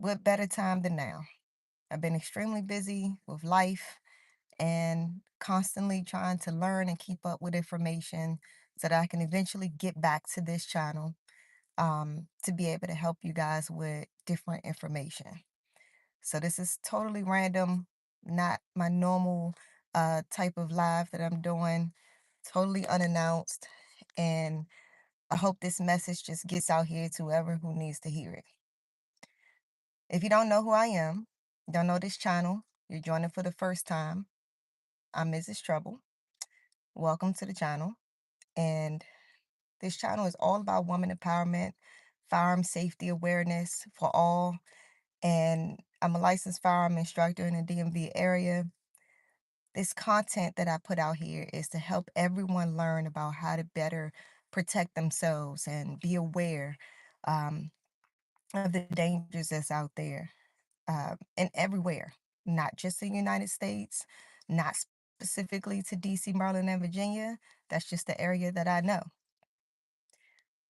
what better time than now? I've been extremely busy with life and constantly trying to learn and keep up with information so that I can eventually get back to this channel to be able to help you guys with different information. So this is totally random, not my normal type of live that I'm doing, totally unannounced. And I hope this message just gets out here to whoever who needs to hear it. If you don't know who I am, don't know this channel, you're joining for the first time, I'm Mrs. Trouble. Welcome to the channel. And this channel is all about woman empowerment, firearm safety awareness for all. And I'm a licensed firearm instructor in the DMV area. This content that I put out here is to help everyone learn about how to better protect themselves and be aware um, of the dangers that's out there and everywhere, not just in the United States, not specifically to DC, Maryland, and Virginia. That's just the area that I know.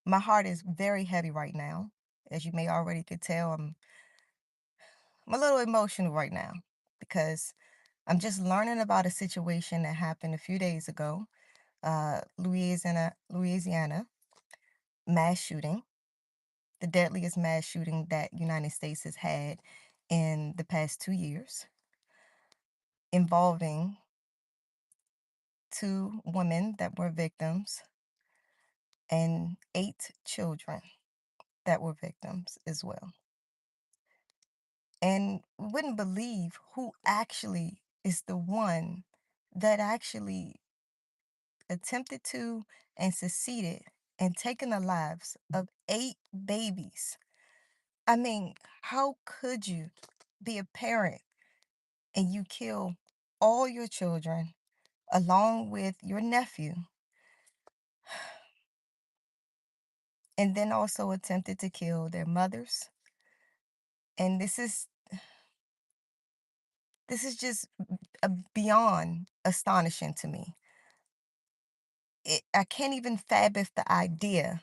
My heart is very heavy right now. As you may already could tell, I'm a little emotional right now because I'm just learning about a situation that happened a few days ago. Louisiana mass shooting, the deadliest mass shooting that United States has had in the past 2 years, involving two women that were victims and 8 children that were victims as well. And wouldn't believe who actually is the one that actually attempted to and succeeded in taking the lives of 8 babies. I mean, how could you be a parent and you kill all your children along with your nephew and then also attempted to kill their mothers? And this is just beyond astonishing to me. I can't even fathom the idea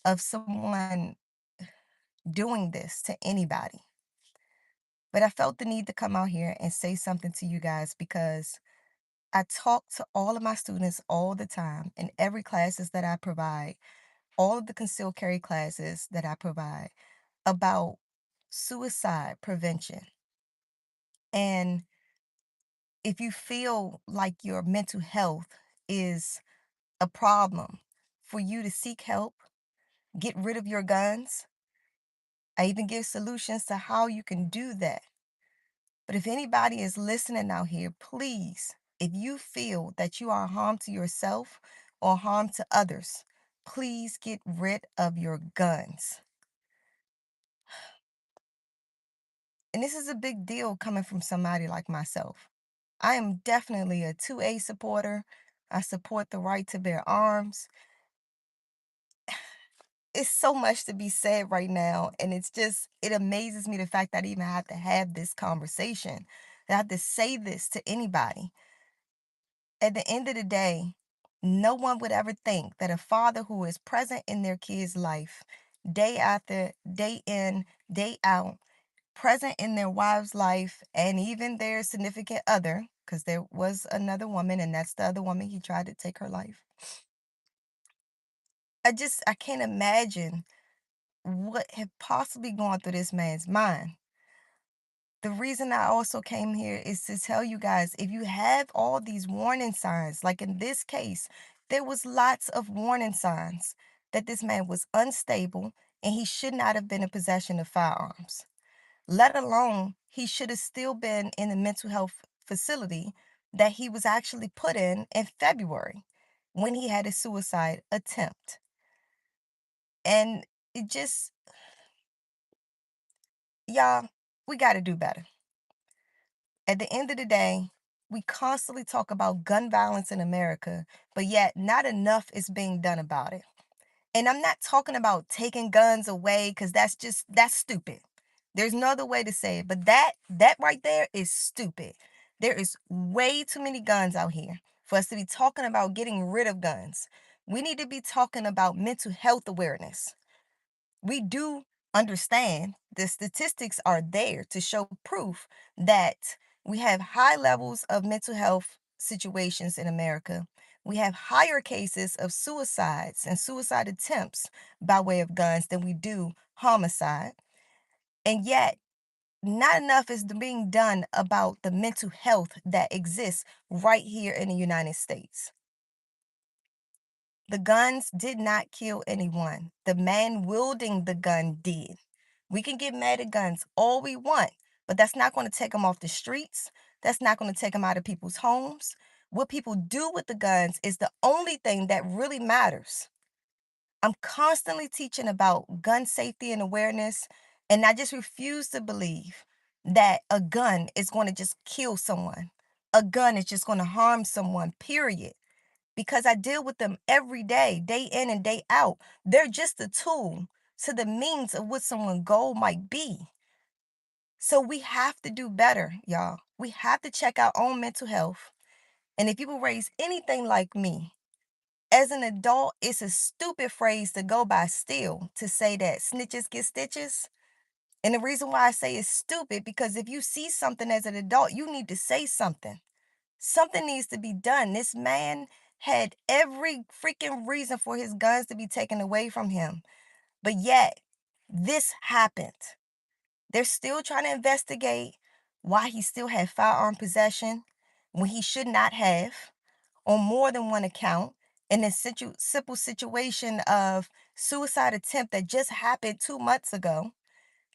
of someone doing this to anybody. But I felt the need to come out here and say something to you guys because I talk to all of my students all the time in every classes that I provide, all of the concealed carry classes that I provide about suicide prevention. And if you feel like your mental health is a problem, for you to seek help, get rid of your guns. I even give solutions to how you can do that. But if anybody is listening out here, please, if you feel that you are harm to yourself or harm to others, please get rid of your guns. And this is a big deal coming from somebody like myself. I am definitely a 2A supporter. I support the right to bear arms. It's so much to be said right now, and it amazes me the fact that I even have to have this conversation, that I have to say this to anybody. At the end of the day, no one would ever think that a father who is present in their kid's life, day after day in, day out, present in their wife's life and even their significant other, because there was another woman, and that's the other woman he tried to take her life. I can't imagine what had possibly gone through this man's mind. The reason I also came here is to tell you guys, if you have all these warning signs, like in this case, there was lots of warning signs that this man was unstable and he should not have been in possession of firearms, let alone he should have still been in the mental health facility that he was actually put in February when he had a suicide attempt. And it just, y'all, we got to do better. At the end of the day, we constantly talk about gun violence in America, but yet not enough is being done about it. And I'm not talking about taking guns away because that's stupid. There's no other way to say it, but that right there is stupid. There is way too many guns out here for us to be talking about getting rid of guns. We need to be talking about mental health awareness. We do understand, the statistics are there to show proof that we have high levels of mental health situations in America. We have higher cases of suicides and suicide attempts by way of guns than we do homicide. And yet, not enough is being done about the mental health that exists right here in the United States. The guns did not kill anyone. The man wielding the gun did. We can get mad at guns all we want, but that's not going to take them off the streets. That's not going to take them out of people's homes. What people do with the guns is the only thing that really matters. I'm constantly teaching about gun safety and awareness, and I just refuse to believe that a gun is going to just kill someone. A gun is just going to harm someone, period, because I deal with them every day in and day out. They're just a tool to the means of what someone's goal might be. So we have to do better, y'all. We have to check our own mental health. And if you were raised anything like me, as an adult, it's a stupid phrase to go by still to say that snitches get stitches. And the reason why I say it's stupid, because if you see something as an adult, you need to say something. Something needs to be done. This man had every freaking reason for his guns to be taken away from him. But yet, this happened. They're still trying to investigate why he still had firearm possession when he should not have on more than one account in this simple situation of suicide attempt that just happened 2 months ago.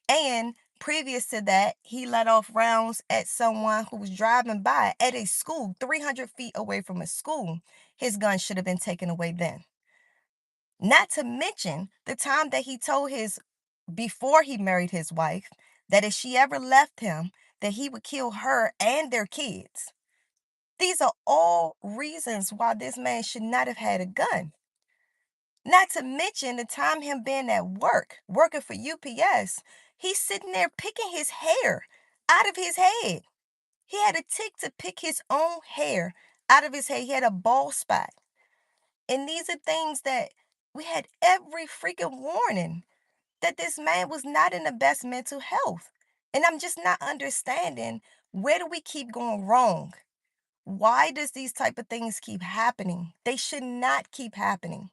And previous to that, he let off rounds at someone who was driving by at a school 300 feet away from a school. His gun should have been taken away then. Not to mention the time that he told his, before he married his wife, that if she ever left him, that he would kill her and their kids. These are all reasons why this man should not have had a gun. Not to mention the time him being at work, working for UPS, he's sitting there picking his hair out of his head. He had a tick to pick his own hair out of his head. He had a bald spot. And these are things that we had every freaking warning that this man was not in the best mental health. And I'm just not understanding, where do we keep going wrong? Why does these type of things keep happening? They should not keep happening.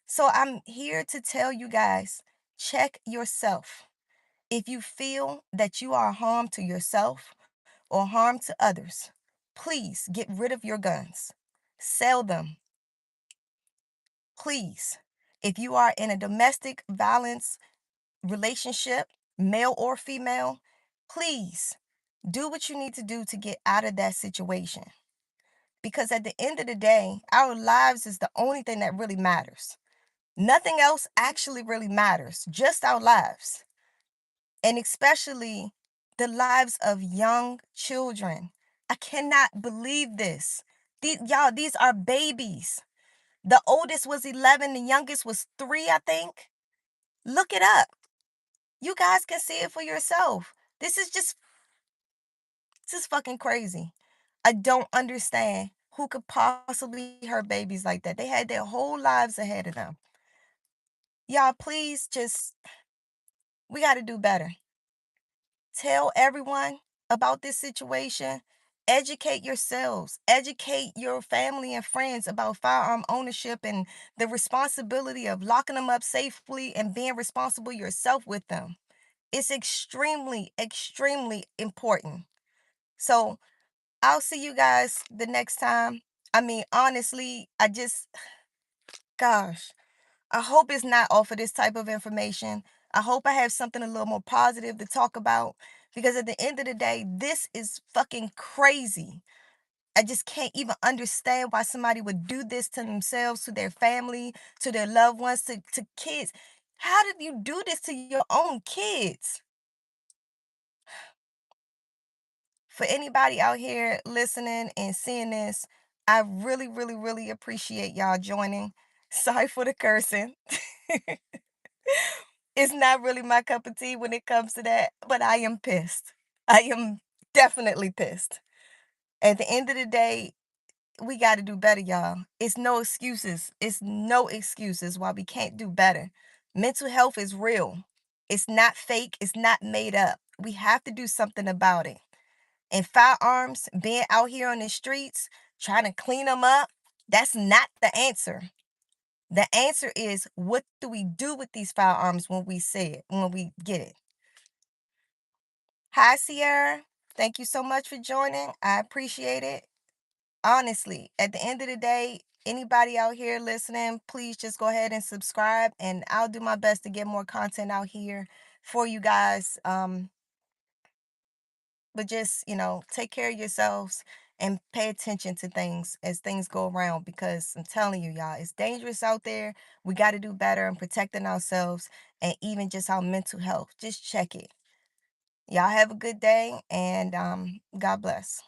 So I'm here to tell you guys, check yourself. If you feel that you are harm to yourself or harm to others, please get rid of your guns. Sell them, please. If you are in a domestic violence relationship, male or female, please do what you need to do to get out of that situation. Because at the end of the day, our lives is the only thing that really matters. Nothing else actually really matters, just our lives. And especially the lives of young children. I cannot believe this. Y'all, these are babies. The oldest was 11, the youngest was 3, I think. Look it up. You guys can see it for yourself. This is just, this is fucking crazy. I don't understand who could possibly hurt babies like that. They had their whole lives ahead of them. Y'all, please just, we got to do better. Tell everyone about this situation. Educate yourselves. Educate your family and friends about firearm ownership and the responsibility of locking them up safely and being responsible yourself with them. It's extremely, extremely important. So I'll see you guys the next time. I mean, honestly, gosh, I hope it's not off of this type of information. I hope I have something a little more positive to talk about, because at the end of the day, this is fucking crazy. I just can't even understand why somebody would do this to themselves, to their family, to their loved ones, to kids. How did you do this to your own kids? For anybody out here listening and seeing this, I really, really, really appreciate y'all joining. Sorry for the cursing. It's not really my cup of tea when it comes to that, but I am pissed. I am definitely pissed. At the end of the day, we got to do better, y'all. It's no excuses. It's no excuses why we can't do better. Mental health is real. It's not fake, it's not made up. We have to do something about it. And firearms, being out here on the streets, trying to clean them up, that's not the answer. The answer is, what do we do with these firearms when we see it, when we get it? Hi, Sierra. Thank you so much for joining. I appreciate it. Honestly, at the end of the day, anybody out here listening, please just go ahead and subscribe, and I'll do my best to get more content out here for you guys. But just, take care of yourselves and pay attention to things as things go around, because I'm telling you, y'all, it's dangerous out there. We got to do better in protecting ourselves, and even just our mental health. Just check it. Y'all have a good day, and God bless.